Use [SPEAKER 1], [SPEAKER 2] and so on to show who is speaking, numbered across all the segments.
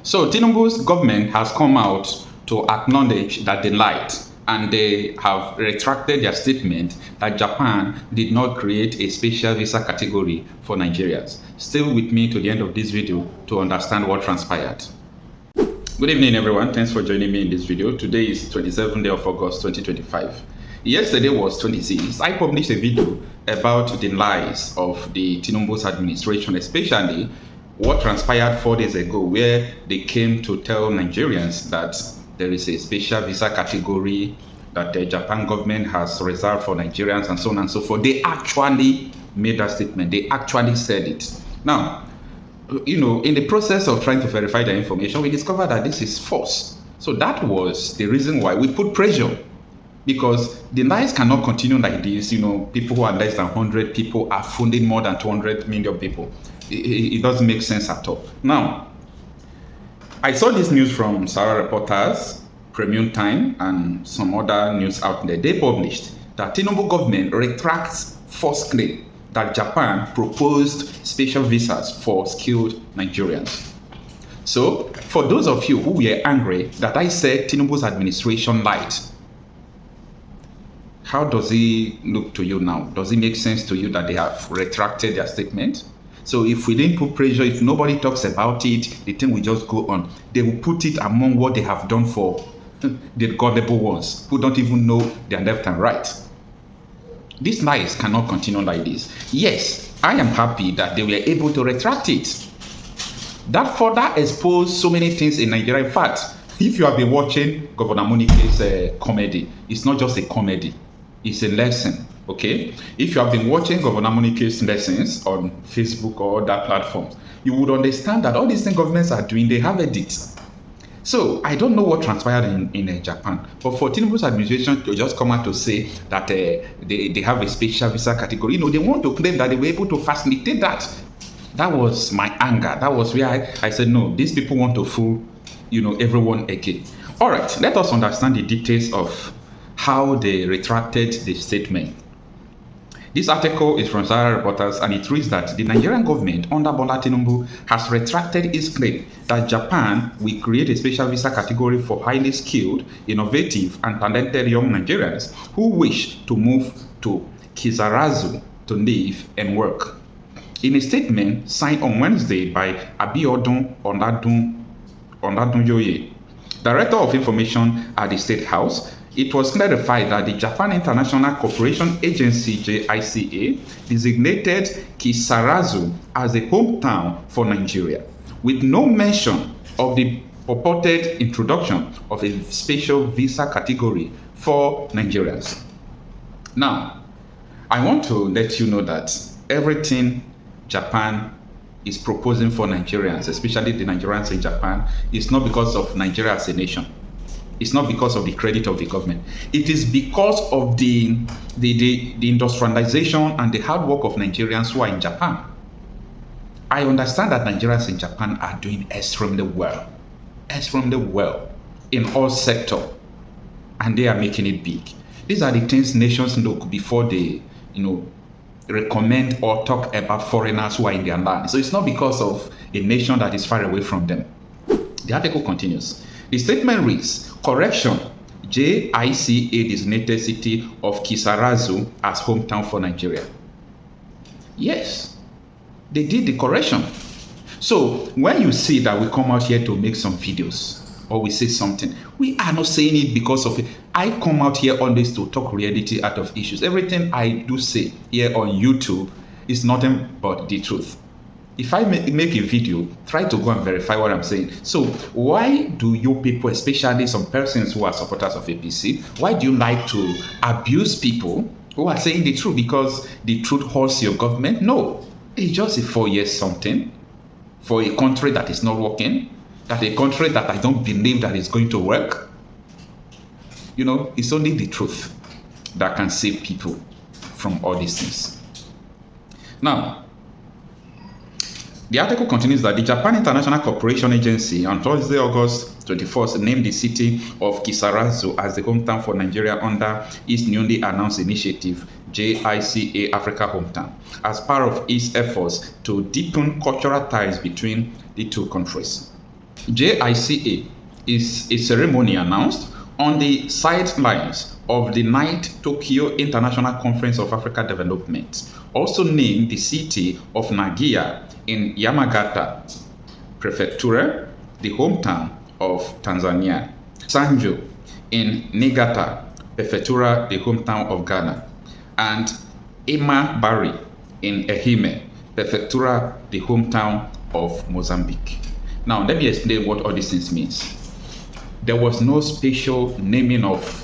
[SPEAKER 1] So Tinubu's government has come out to acknowledge that they lied, and they have retracted their statement that Japan did not create a special visa category for Nigerians. Stay with me to the end of this video to understand what transpired. Good evening, everyone. Thanks for joining me in this video. Today is 27th day of August 2025. Yesterday was 26th. I published a video about the lies of the Tinubu's administration, especially what transpired 4 days ago, where they came to tell Nigerians that there is a special visa category that the Japan government has reserved for Nigerians and so on and so forth. They actually made that statement. They actually said it. Now, in the process of trying to verify the information, we discovered that this is false. So that was the reason why we put pressure, because the lies cannot continue like this. People who are less than 100 people are funding more than 200 million people. It doesn't make sense at all. Now, I saw this news from Sowore reporters, Premium Time, and some other news outlet. They published that Tinubu government retracts false claim that Japan proposed special visas for skilled Nigerians. So, for those of you who were angry that I said Tinubu's administration lied, how does it look to you now? Does it make sense to you that they have retracted their statement? So if we didn't put pressure, if nobody talks about it, the thing will just go on. They will put it among what they have done for the gullible ones who don't even know their left and right. These lies cannot continue like this. Yes, I am happy that they were able to retract it. That further exposed so many things in Nigeria. In fact, if you have been watching Governor Monike's comedy, it's not just a comedy, it's a lesson. Okay, if you have been watching Governor Monike's lessons on Facebook or other platforms, you would understand that all these things governments are doing, they have edits. So I don't know what transpired in Japan, but for Tinubu's administration to just come out to say that they have a special visa category, they want to claim that they were able to facilitate that. That was my anger. That was where I said, no, these people want to fool, everyone again. All right, let us understand the details of how they retracted the statement. This article is from Sowore reporters, and it reads that the Nigerian government under Bola Tinubu has retracted its claim that Japan will create a special visa category for highly skilled, innovative, and talented young Nigerians who wish to move to Kisarazu to live and work. In a statement signed on Wednesday by Abiodun Oladunjoye, Director of Information at the State House, it was clarified that the Japan International Cooperation Agency JICA designated Kisarazu as a hometown for Nigeria, with no mention of the purported introduction of a special visa category for Nigerians. Now, I want to let you know that everything Japan is proposing for Nigerians, especially the Nigerians in Japan, is not because of Nigeria as a nation. It's not because of the credit of the government. It is because of the industrialization and the hard work of Nigerians who are in Japan. I understand that Nigerians in Japan are doing extremely well in all sectors, and they are making it big. These are the things nations look before they, recommend or talk about foreigners who are in their land. So it's not because of a nation that is far away from them. The article continues. The statement reads, correction, JICA designated city of Kisarazu as hometown for Nigeria. Yes, they did the correction. So when you see that we come out here to make some videos or we say something, we are not saying it because of it. I come out here on this to talk reality out of issues. Everything I do say here on YouTube is nothing but the truth. If I make a video, try to go and verify what I'm saying. So why do you people, especially some persons who are supporters of APC, why do you like to abuse people who are saying the truth because the truth hurts your government? No, it's just a 4 years something for a country that is not working, that a country that I don't believe that is going to work. It's only the truth that can save people from all these things. Now, the article continues that the Japan International Cooperation Agency on Thursday, August 21st, named the city of Kisarazu as the hometown for Nigeria under its newly announced initiative, JICA Africa Hometown, as part of its efforts to deepen cultural ties between the two countries. JICA is a ceremony announced on the sidelines of the 9th Tokyo International Conference of Africa Development, also named the city of Nagoya in Yamagata Prefecture, the hometown of Tanzania, Sanjo in Niigata Prefecture, the hometown of Ghana, and Imabari in Ehime Prefecture, the hometown of Mozambique. Now, let me explain what all these things means. There was no special naming of,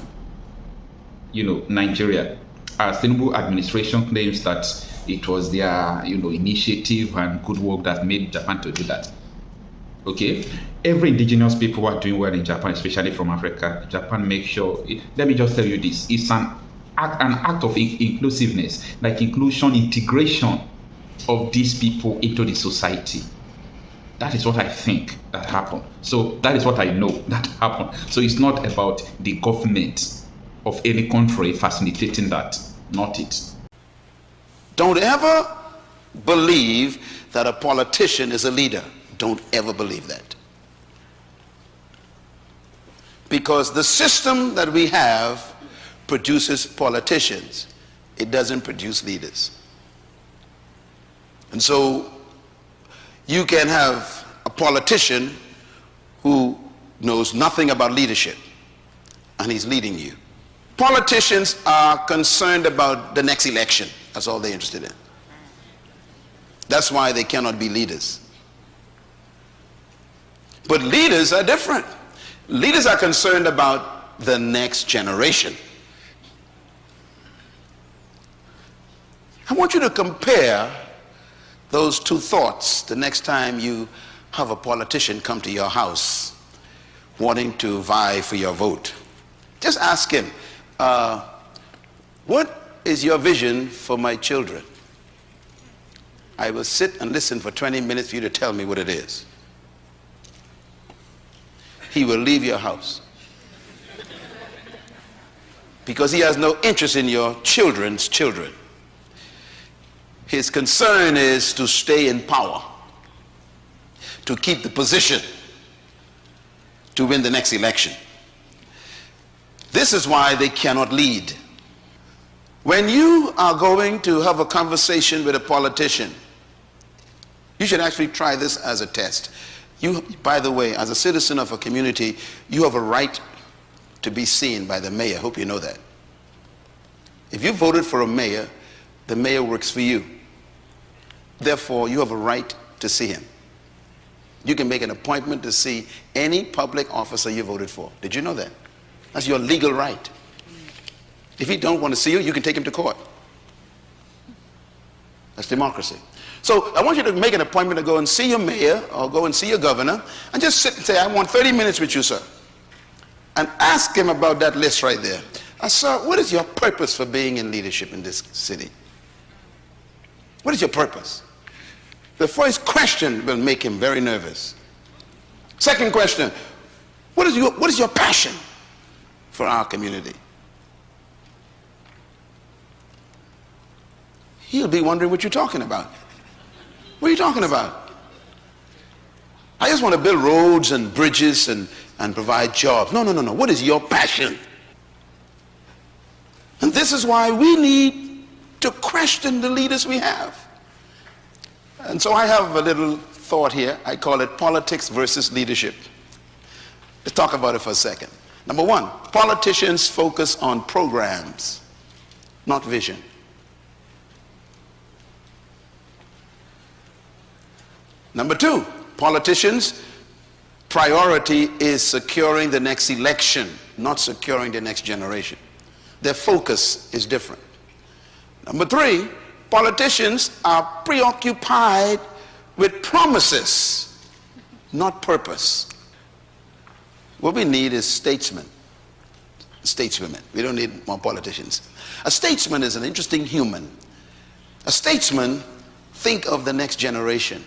[SPEAKER 1] Nigeria, as Tinubu administration claims that it was their, initiative and good work that made Japan to do that. Okay, every indigenous people are doing well in Japan, especially from Africa. Japan makes sure. Let me just tell you this: it's an act of inclusiveness, like inclusion, integration of these people into the society. That is what I think that happened. So that is what I know that happened. So it's not about the government of any country facilitating that, not it.
[SPEAKER 2] Don't ever believe that a politician is a leader. Don't ever believe that. Because the system that we have produces politicians. It doesn't produce leaders. And so you can have a politician who knows nothing about leadership and he's leading you. Politicians are concerned about the next election. That's all they're interested in. That's why they cannot be leaders. But leaders are different. Leaders are concerned about the next generation. I want you to compare those two thoughts the next time you have a politician come to your house wanting to vie for your vote. Just ask him, what is your vision for my children? I will sit and listen for 20 minutes for you to tell me what it is. He will leave your house because he has no interest in your children's children. His concern is to stay in power, to keep the position, to win the next election. This is why they cannot lead. When you are going to have a conversation with a politician, you should actually try this as a test. You, by the way, as a citizen of a community, you have a right to be seen by the mayor. Hope you know that. If you voted for a mayor, the mayor works for you. Therefore, you have a right to see him. You can make an appointment to see any public officer you voted for. Did you know that? That's your legal right. If he don't want to see you, you can take him to court. That's democracy. So I want you to make an appointment to go and see your mayor or go and see your governor and just sit and say, I want 30 minutes with you, sir. And ask him about that list right there. Sir, what is your purpose for being in leadership in this city? What is your purpose? The first question will make him very nervous. Second question, what is your passion for our community? He'll be wondering what you're talking about. What are you talking about? I just want to build roads and bridges and provide jobs. No. What is your passion? And this is why we need to question the leaders we have. And so I have a little thought here. I call it politics versus leadership. Let's talk about it for a second. Number one, politicians focus on programs, not vision. Number two, politicians' priority is securing the next election, not securing the next generation. Their focus is different. Number three, politicians are preoccupied with promises, not purpose. What we need is statesmen, stateswomen. We don't need more politicians. A statesman is an interesting human. A statesman thinks of the next generation.